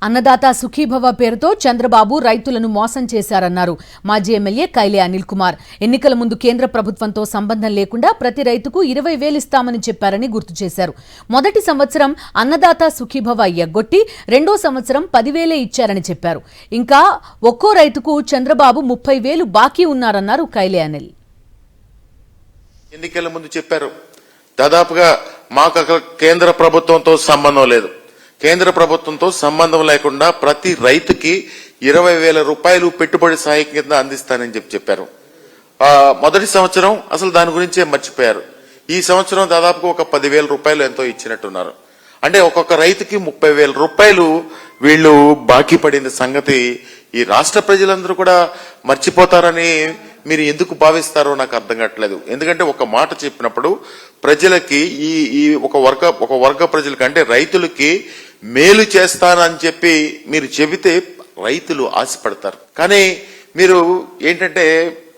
అన్నదాత సుఖీభవ పేరుతో చంద్రబాబు రైతులను మోసం చేశారన్నారు మాజీ ఎమ్మెల్యే కైలే అనిల్ కుమార్. ఎన్నికల ముందు కేంద్ర ప్రభుత్వంతో సంబంధం లేకుండా ప్రతి రైతుకు 20,000 ఇస్తామని చెప్పారని గుర్తు చేశారు. మొదటి సంవత్సరం అన్నదాత సుఖీభవ ఎగ్గొట్టి రెండో సంవత్సరం 10,000 ఇచ్చారని చెప్పారు. ఇంకా ఒక్కో రైతుకు చంద్రబాబు 30,000 బాకీ ఉన్నారన్నారు కైలే అనిల్. ఎన్నికల ముందు చెప్పారు దాదాపుగా మాకు కేంద్ర ప్రభుత్వంతో సంబంధం లేదు, కేంద్ర ప్రభుత్వంతో సంబంధం లేకుండా ప్రతి రైతుకి 20,000 రూపాయలు పెట్టుబడి సాయం కింద అందిస్తానని చెప్పారు. మొదటి సంవత్సరం అసలు దాని గురించే మర్చిపోయారు. ఈ సంవత్సరం దాదాపుగా ఒక 10,000 రూపాయలు ఎంతో ఇచ్చినట్టున్నారు. అంటే ఒక్కొక్క రైతుకి 30,000 రూపాయలు వీళ్ళు బాకీ పడిన సంగతి ఈ రాష్ట్ర ప్రజలందరూ కూడా మర్చిపోతారని మీరు ఎందుకు భావిస్తారో నాకు అర్థం కావట్లేదు. ఎందుకంటే ఒక మాట చెప్పినప్పుడు ప్రజలకి ఈ ఒక వర్గ ప్రజలకి అంటే రైతులకి మేలు చేస్తానని చెప్పి మీరు చెబితే రైతులు ఆశపడతారు. కానీ మీరు ఏంటంటే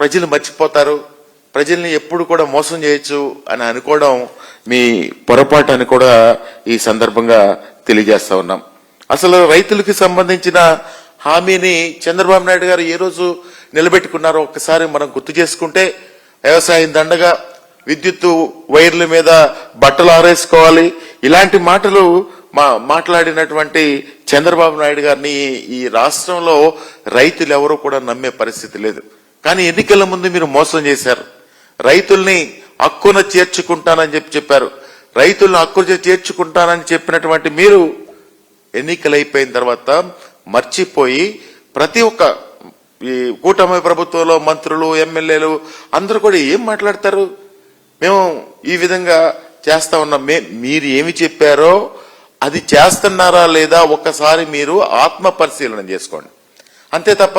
ప్రజలు మర్చిపోతారు, ప్రజల్ని ఎప్పుడు కూడా మోసం చేయొచ్చు అని అనుకోవడం మీ పొరపాటు అని కూడా ఈ సందర్భంగా తెలియజేస్తా ఉన్నాం. అసలు రైతులకి సంబంధించిన హామీని చంద్రబాబు నాయుడు గారు ఏ రోజు నిలబెట్టుకున్నారో ఒక్కసారి మనం గుర్తు చేసుకుంటే, వ్యవసాయం దండగా, విద్యుత్తు వైర్ల మీద బట్టలు ఆరేసుకోవాలి, ఇలాంటి మాటలు మాట్లాడినటువంటి చంద్రబాబు నాయుడు గారిని ఈ రాష్ట్రంలో రైతులు ఎవరూ కూడా నమ్మే పరిస్థితి లేదు. కానీ ఎన్నికల ముందు మీరు మోసం చేశారు. రైతుల్ని హక్కున చేర్చుకుంటానని చెప్పారు. రైతులను హక్కున చేర్చుకుంటానని చెప్పినటువంటి మీరు ఎన్నికలైపోయిన తర్వాత మర్చిపోయి ప్రతి ఒక్క ఈ కూటమి ప్రభుత్వంలో మంత్రులు, ఎమ్మెల్యేలు అందరూ కూడా ఏం మాట్లాడతారు, మేము ఈ విధంగా చేస్తా ఉన్నాం. మీరు ఏమి చెప్పారో అది చేస్తున్నారా లేదా ఒక్కసారి మీరు ఆత్మ పరిశీలన చేసుకోండి. అంతే తప్ప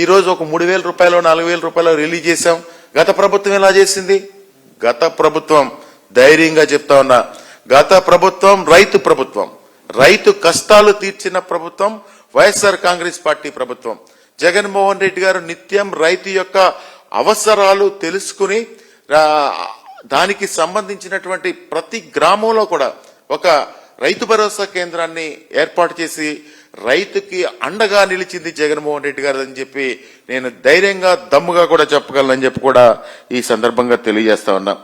ఈరోజు ఒక 3,000 రూపాయలు 4,000 రూపాయలు రిలీజ్ చేశాం. గత ప్రభుత్వం ఎలా చేసింది? గత ప్రభుత్వం, ధైర్యంగా చెప్తా ఉన్నా, గత ప్రభుత్వం రైతు ప్రభుత్వం, రైతు కష్టాలు తీర్చిన ప్రభుత్వం వైఎస్ఆర్ కాంగ్రెస్ పార్టీ ప్రభుత్వం. జగన్మోహన్ రెడ్డి గారు నిత్యం రైతు యొక్క అవసరాలు తెలుసుకుని దానికి సంబంధించినటువంటి ప్రతి గ్రామంలో కూడా ఒక రైతు భరోసా కేంద్రాన్ని ఏర్పాటు చేసి రైతుకి అండగా నిలిచింది జగన్మోహన్ రెడ్డి గారు అని చెప్పి నేను ధైర్యంగా దమ్ముగా కూడా చెప్పగలనని చెప్పి కూడా ఈ సందర్భంగా తెలియజేస్తా ఉన్నా.